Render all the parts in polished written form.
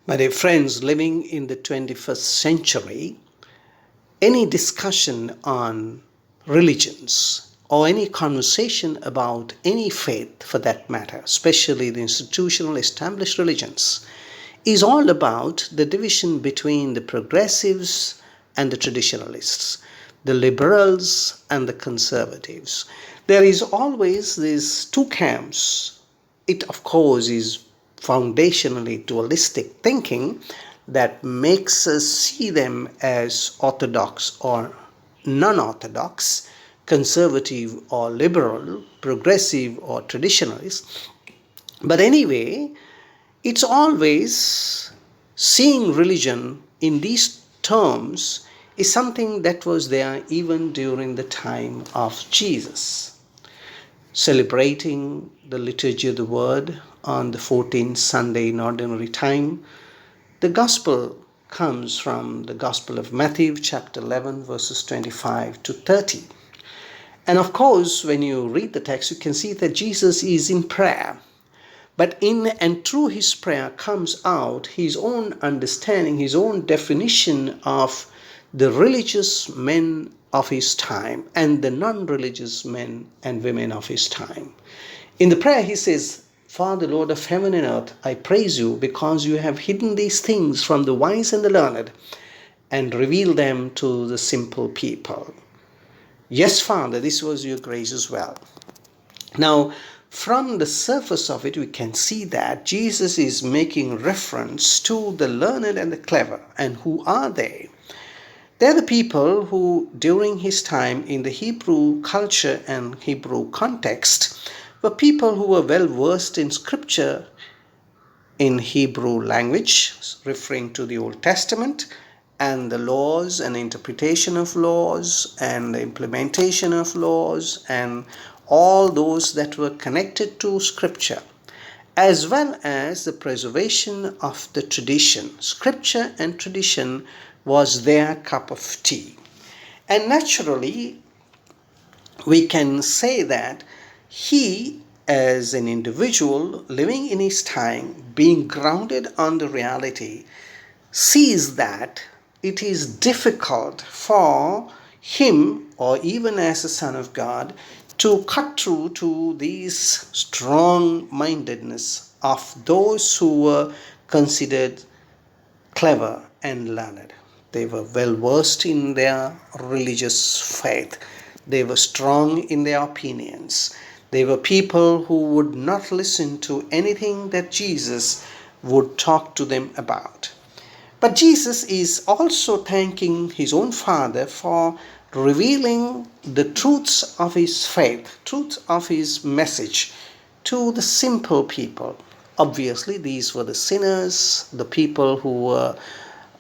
My dear friends, living in the 21st century, any discussion on religions or any conversation about any faith for that matter, especially the institutional established religions, is all about the division between the progressives and the traditionalists, the liberals and the conservatives. There is always these two camps. It, of course, is foundationally dualistic thinking that makes us see them as orthodox or non orthodox, conservative or liberal, progressive or traditionalist. But anyway, it's always seeing religion in these terms is something that was there even during the time of Jesus. Celebrating the liturgy of the word on the 14th Sunday in ordinary time, the gospel comes from the Gospel of Matthew, chapter 11, verses 25 to 30. And of course, when you read the text, you can see that Jesus is in prayer. But in and through his prayer comes out his own understanding, his own definition of the religious men of his time and the non-religious men and women of his time. In the prayer he says, Father, Lord of heaven and earth, I praise you because you have hidden these things from the wise and the learned and revealed them to the simple people. Yes, Father, this was your grace as well. Now, from the surface of it, we can see that Jesus is making reference to the learned and the clever. And who are they? They're the people who, during his time in the Hebrew culture and Hebrew context, were people who were well versed in scripture in Hebrew language, referring to the Old Testament, and the laws and interpretation of laws and the implementation of laws and all those that were connected to scripture, as well as the preservation of the tradition. Scripture and tradition was their cup of tea. And naturally, we can say that he, as an individual living in his time, being grounded on the reality, sees that it is difficult for him, or even as a son of God, to cut through to these strong-mindedness of those who were considered clever and learned. They were well versed in their religious faith. They were strong in their opinions. They were people who would not listen to anything that Jesus would talk to them about. But Jesus is also thanking his own Father for revealing the truths of his faith, truths of his message to the simple people. Obviously, these were the sinners, the people who were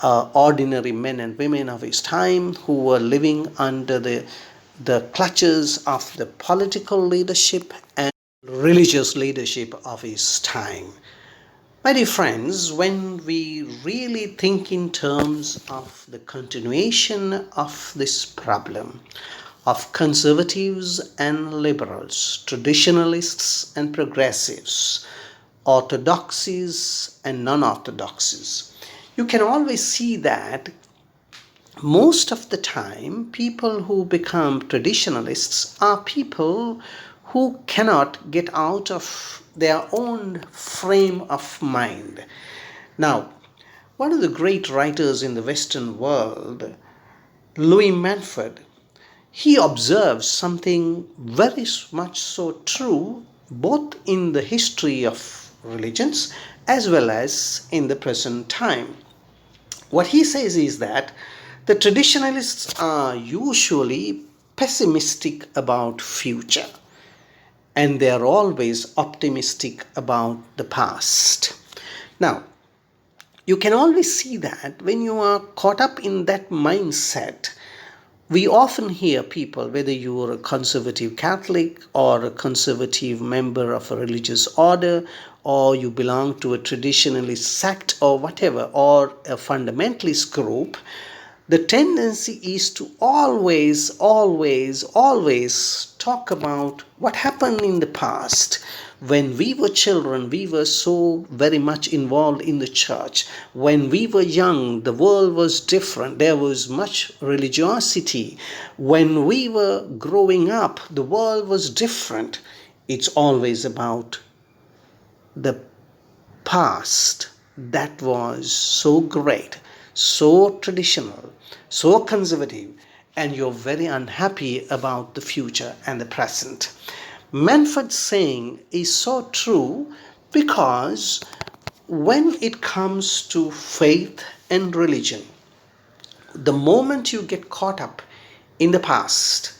ordinary men and women of his time, who were living under the clutches of the political leadership and religious leadership of his time. My dear friends, when we really think in terms of the continuation of this problem of conservatives and liberals, traditionalists and progressives, orthodoxies and non-orthodoxies, you can always see that most of the time people who become traditionalists are people who cannot get out of their own frame of mind. Now, one of the great writers in the Western world, Louis Manfred, he observes something very much so true both in the history of religions as well as in the present time. What he says is that the traditionalists are usually pessimistic about future and they are always optimistic about the past. Now, you can always see that when you are caught up in that mindset. We often hear people, whether you are a conservative Catholic or a conservative member of a religious order, or you belong to a traditionalist sect or whatever, or a fundamentalist group, The tendency is to always talk about what happened in the past. When we were children, we were so very much involved in the church. When we were young, the world was different. There was much religiosity. When we were growing up, the world was different. It's always about the past that was so great, so traditional, so conservative, and you're very unhappy about the future and the present. Manford's saying is so true because when it comes to faith and religion, the moment you get caught up in the past,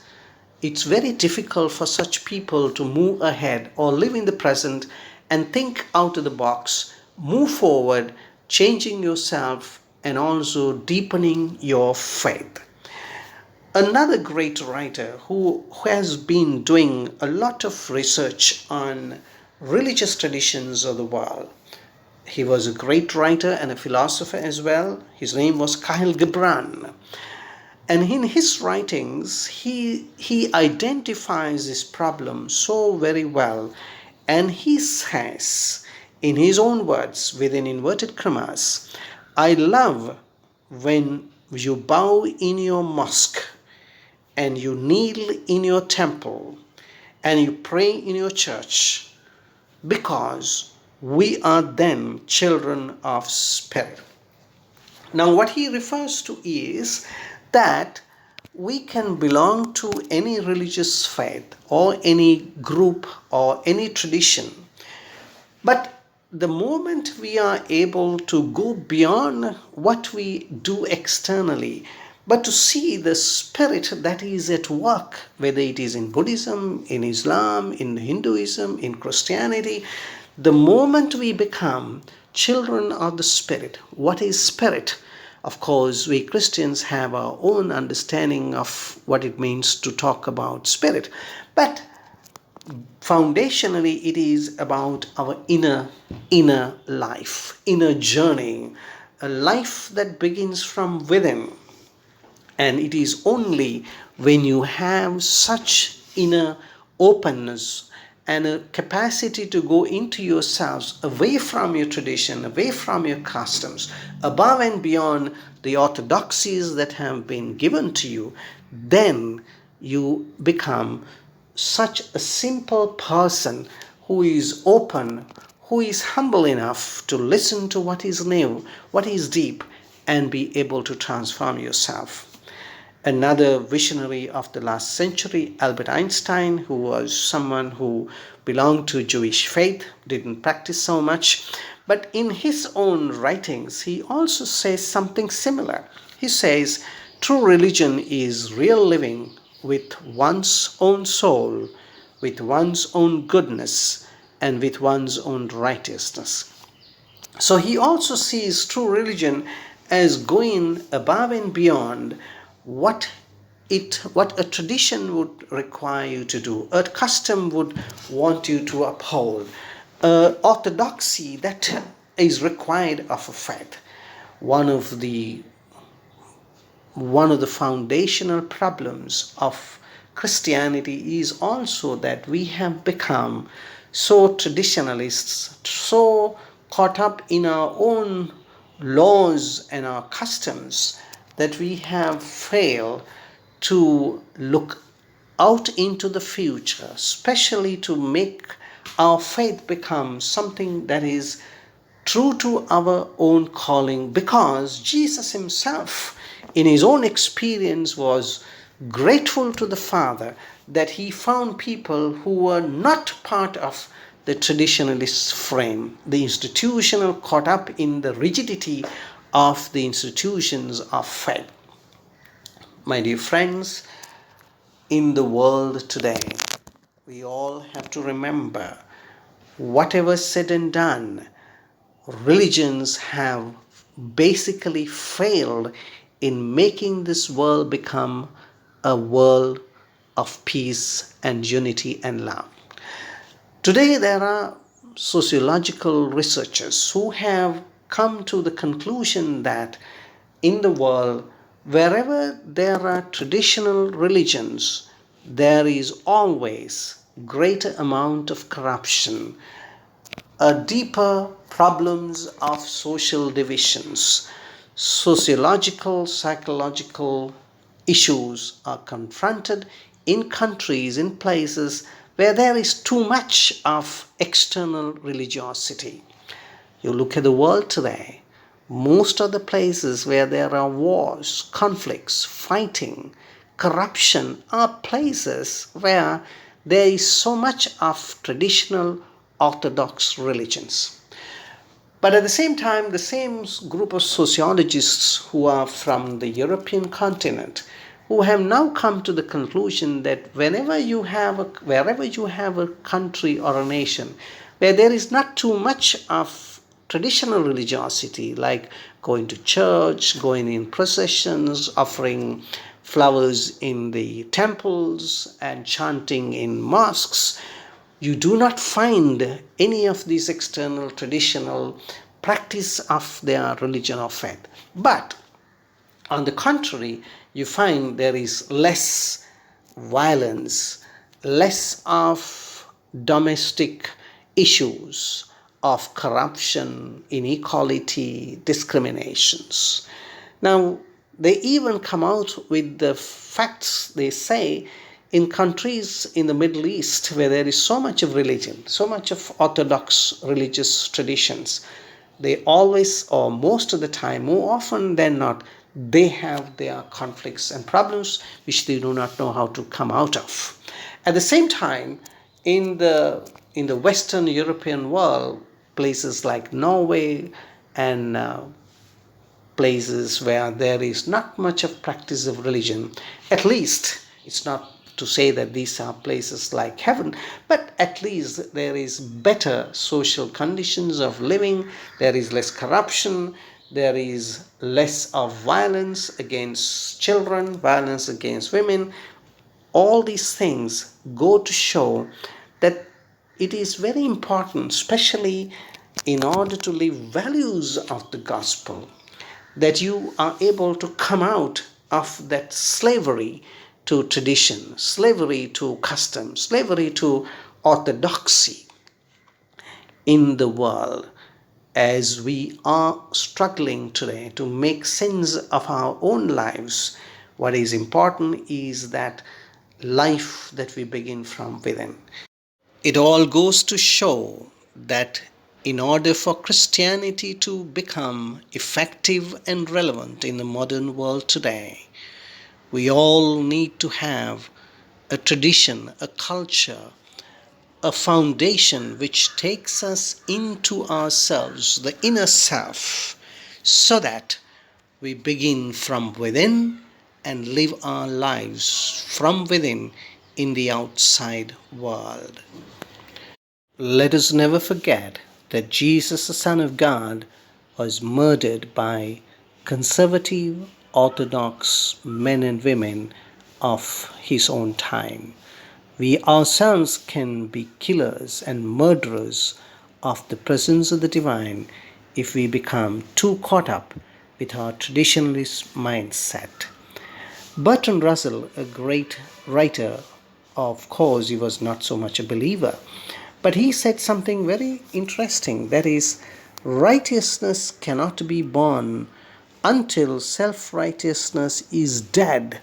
it's very difficult for such people to move ahead or live in the present and think out of the box, move forward, changing yourself and also deepening your faith. Another great writer who has been doing a lot of research on religious traditions of the world. He was a great writer and a philosopher as well. His name was Kahlil Gibran. And in his writings, he identifies this problem so very well. And he says, in his own words, within inverted commas, I love when you bow in your mosque and you kneel in your temple and you pray in your church, because we are then children of spirit. Now, what he refers to is that we can belong to any religious faith or any group or any tradition, but the moment we are able to go beyond what we do externally, but to see the spirit that is at work, whether it is in Buddhism, in Islam, in Hinduism, in Christianity, the moment we become children of the spirit. What is spirit? Of course, we Christians have our own understanding of what it means to talk about spirit, but foundationally it is about our inner life, inner journey, a life that begins from within. And it is only when you have such inner openness and a capacity to go into yourselves, away from your tradition, away from your customs, above and beyond the orthodoxies that have been given to you, then you become such a simple person who is open, who is humble enough to listen to what is new, what is deep, and be able to transform yourself. Another visionary of the last century, Albert Einstein, who was someone who belonged to Jewish faith, didn't practice so much, but in his own writings, he also says something similar. He says, true religion is real living with one's own soul, with one's own goodness, and with one's own righteousness. So he also sees true religion as going above and beyond what a tradition would require you to do, a custom would want you to uphold, orthodoxy that is required of a faith. One of the foundational problems of Christianity is also that we have become so traditionalists, so caught up in our own laws and our customs, that we have failed to look out into the future, especially to make our faith become something that is true to our own calling, because Jesus himself, in his own experience, was grateful to the Father that he found people who were not part of the traditionalist frame, the institutional, caught up in the rigidity of the institutions of faith. My dear friends, in the world today, we all have to remember, whatever said and done, religions have basically failed in making this world become a world of peace and unity and love. Today, there are sociological researchers who have come to the conclusion that in the world, Wherever there are traditional religions, there is always greater amount of corruption, a deeper problems of social divisions, sociological, psychological issues are confronted in countries, in places where there is too much of external religiosity. You look at the world today, most of the places where there are wars, conflicts, fighting, corruption are places where there is so much of traditional orthodox religions. But at the same time, the same group of sociologists who are from the European continent, who have now come to the conclusion that wherever you have a country or a nation where there is not too much of traditional religiosity, like going to church, going in processions, offering flowers in the temples, and chanting in mosques, you do not find any of these external traditional practice of their religion or faith. But on the contrary, you find there is less violence, less of domestic issues of corruption, inequality, discriminations. Now, they even come out with the facts. They say in countries in the Middle East where there is so much of religion, so much of orthodox religious traditions, they always, or most of the time, more often than not, they have their conflicts and problems which they do not know how to come out of. At the same time, in the Western European world, places like Norway and places where there is not much of practice of religion, at least it's not to say that these are places like heaven, but at least there is better social conditions of living, there is less corruption, there is less of violence against children, violence against women. All these things go to show that it is very important, especially in order to live values of the gospel, that you are able to come out of that slavery to tradition, slavery to custom, slavery to orthodoxy in the world. As we are struggling today to make sense of our own lives, what is important is that life that we begin from within. It all goes to show that in order for Christianity to become effective and relevant in the modern world today, we all need to have a tradition, a culture, a foundation which takes us into ourselves, the inner self, so that we begin from within and live our lives from within in the outside world. Let us never forget that Jesus, the Son of God, was murdered by conservative, orthodox men and women of his own time. We ourselves can be killers and murderers of the presence of the divine if we become too caught up with our traditionalist mindset. Bertrand Russell, a great writer, of course, he was not so much a believer, but he said something very interesting, that is, righteousness cannot be born until self righteousness is dead.